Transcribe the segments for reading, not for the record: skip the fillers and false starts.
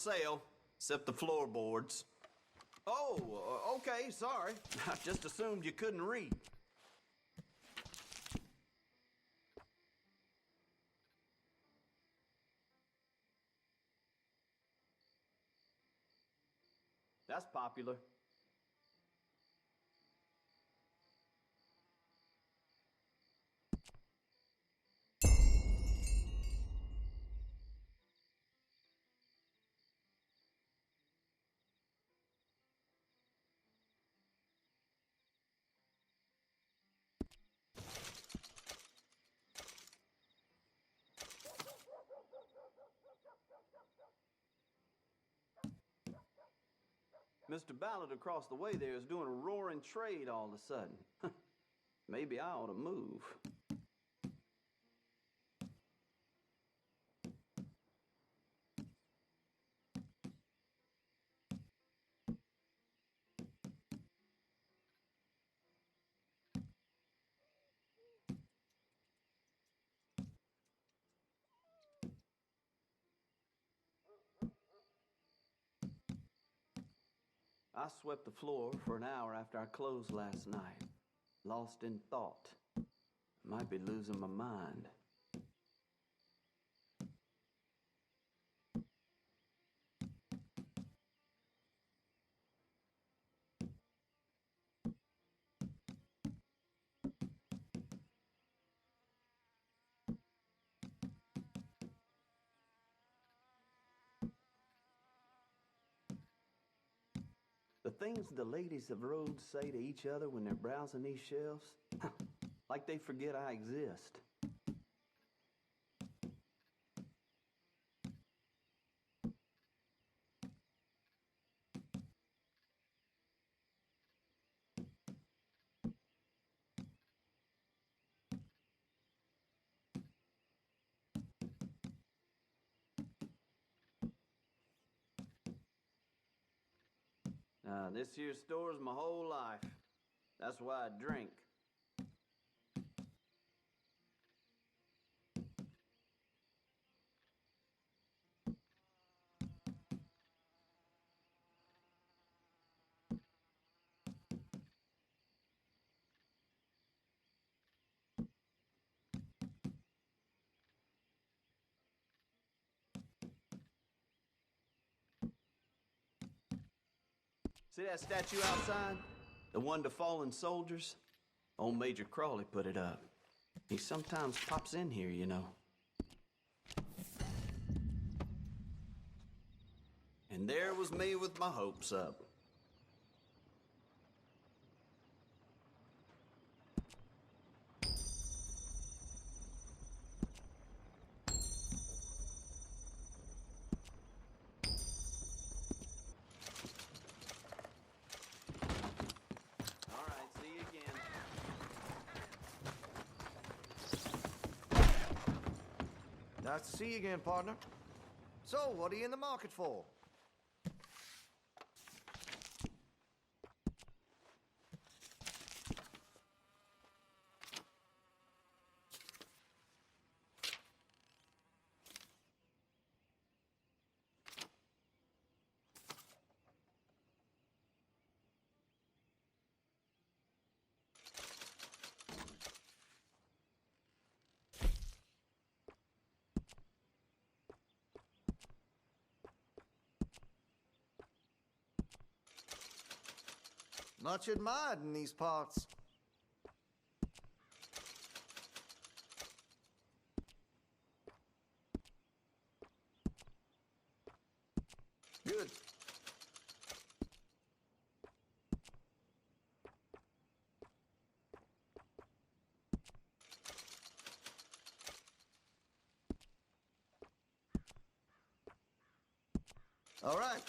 sale, except the floorboards. Oh, okay, sorry. I just assumed you couldn't read. That's popular. Mr. Ballard across the way there is doing a roaring trade all of a sudden. Maybe I ought to move. I swept the floor for an hour after I closed last night. Lost in thought. Might be losing my mind. The things the ladies of Rhodes say to each other when they're browsing these shelves, like they forget I exist. This here store's my whole life. That's why I drink. See that statue outside? The one to fallen soldiers? Old Major Crawley put it up. He sometimes pops in here, you know. And there was me with my hopes up. All right, see you again. Nice to see you again, partner. So, what are you in the market for? Much admired in these parts. Good. All right.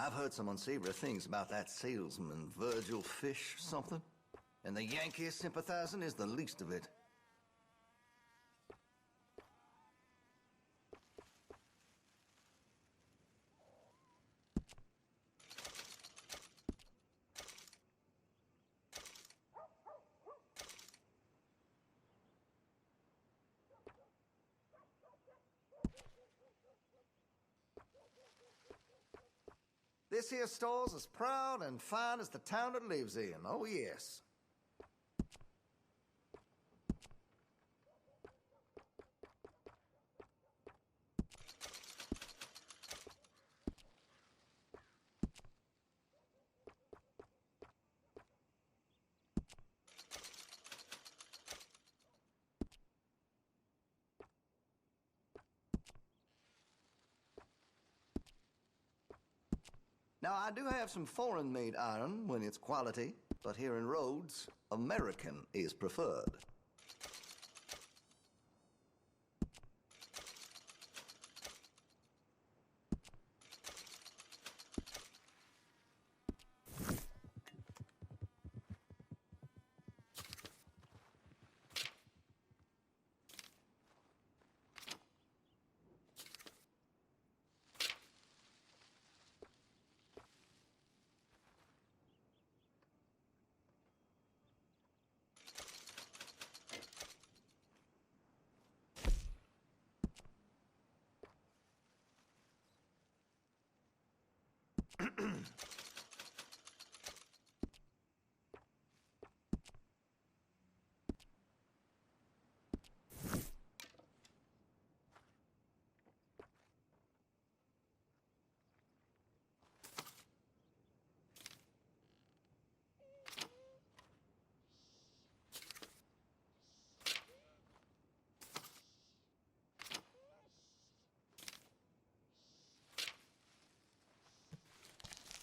I've heard some unsavory things about that salesman, Virgil Fish, something. And the Yankee sympathizing is the least of it. This here store's as proud and fine as the town it lives in. Oh, yes. Now, I do have some foreign-made iron when it's quality, but here in Rhodes, American is preferred.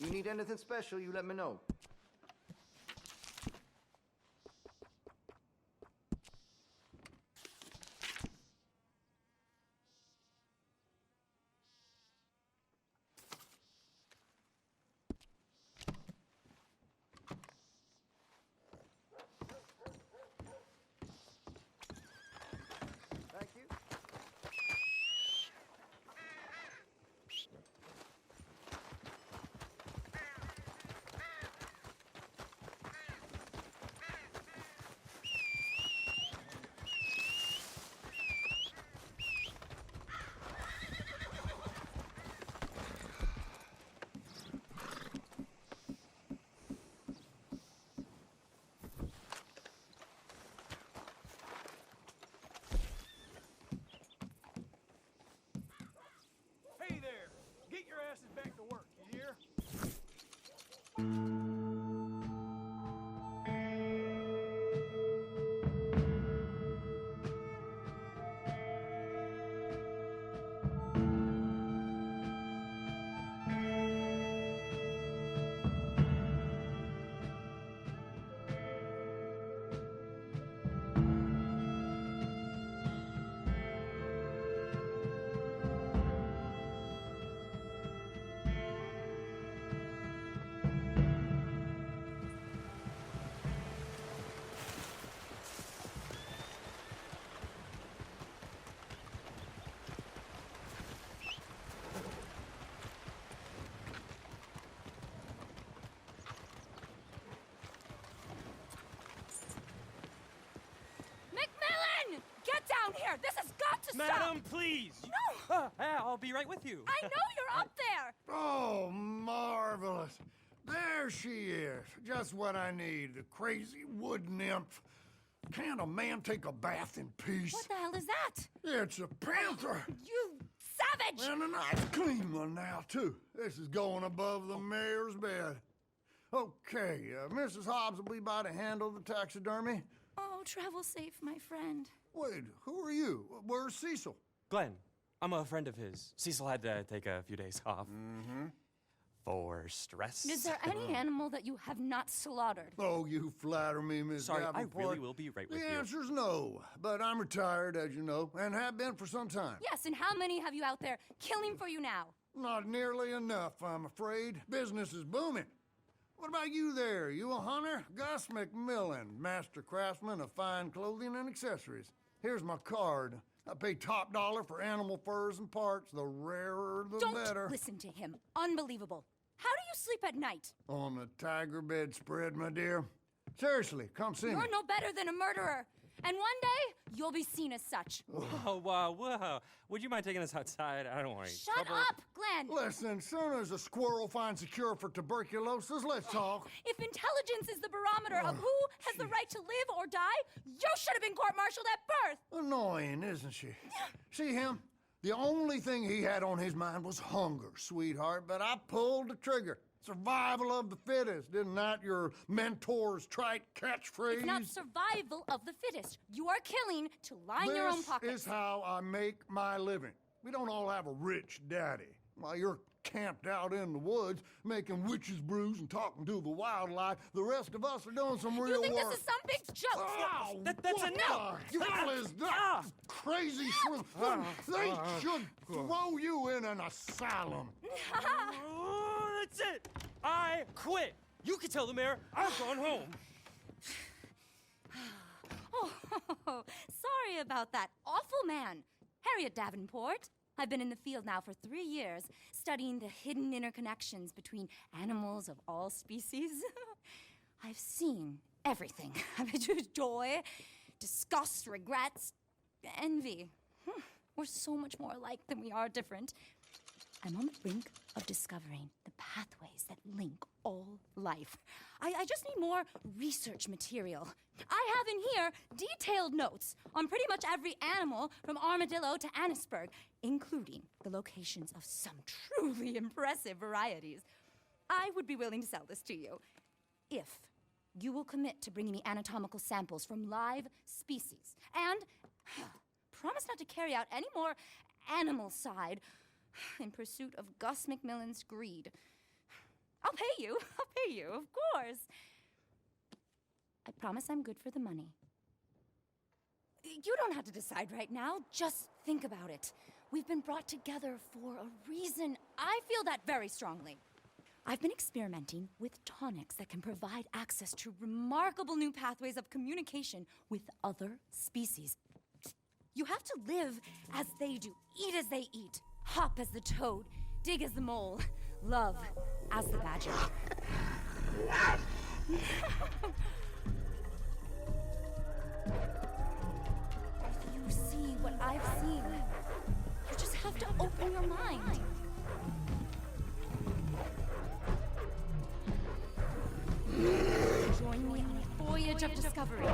You need anything special, you let me know. Thank you. Hey there! Get your asses back to work, you hear? McMillan! Get down here! This has got to stop! Madam, please! No! I'll be right with you. I know you're up there! Oh, marvelous. There she is. Just what I need. The crazy wood nymph. Can't a man take a bath in peace? What the hell is that? It's a panther. You savage! And a nice clean one now, too. This is going above the mayor's bed. Okay, Mrs. Hobbs will be by to handle the taxidermy. Oh, travel safe, my friend. Wait, who are you? Where's Cecil? Glenn, I'm a friend of his. Cecil had to take a few days off. Mm-hmm. For stress. Is there any animal that you have not slaughtered? Oh, you flatter me, Miss Sorry, Davenport. I really will be right with The you. answer's no, but I'm retired, as you know, and have been for some time. Yes, and how many have you out there killing for you now? Not nearly enough, I'm afraid. Business is booming. What about you there? You a hunter? Gus McMillan, master craftsman of fine clothing and accessories. Here's my card. I pay top dollar for animal furs and parts. The rarer, the better. Don't listen to him. Unbelievable. How do you sleep at night? On the tiger bedspread, my dear. Seriously, come see me. You're no better than a murderer. And one day, you'll be seen as such. Whoa, whoa. Would you mind taking us outside? I don't want any Shut trouble. up, Glenn! Listen, soon as a squirrel finds a cure for tuberculosis, let's talk. If intelligence is the barometer of who has the right to live or die, you should have been court-martialed at birth! Annoying, isn't she? See him? The only thing he had on his mind was hunger, sweetheart, but I pulled the trigger. Survival of the fittest, isn't that your mentor's trite catchphrase? It's not survival of the fittest. You are killing to line your own pockets. This is how I make my living. We don't all have a rich daddy. While you're camped out in the woods, making witches' brews and talking to the wildlife, the rest of us are doing some real You think work. this is some big joke? Oh, That's what enough. the hell is that? Crazy shrimp. They should throw you in an asylum. Oh, that's it. I quit. You can tell the mayor I've gone home. Oh, sorry about that awful man, Harriet Davenport. I've been in the field now for 3 years, studying the hidden interconnections between animals of all species. I've seen everything. I've introduced joy, disgust, regrets, envy. We're so much more alike than we are different. I'm on the brink of discovering the pathways that link all life. I just need more research material. I have in here detailed notes on pretty much every animal from armadillo to Annisburg, including the locations of some truly impressive varieties. I would be willing to sell this to you if you will commit to bringing me anatomical samples from live species and promise not to carry out any more animal side in pursuit of Gus McMillan's greed. I'll pay you, of course. I promise I'm good for the money. You don't have to decide right now, just think about it. We've been brought together for a reason. I feel that very strongly. I've been experimenting with tonics that can provide access to remarkable new pathways of communication with other species. You have to live as they do, eat as they eat, hop as the toad, dig as the mole, love as the badger. If you see what I've seen, you just have to open your mind. Join me on a voyage of discovery.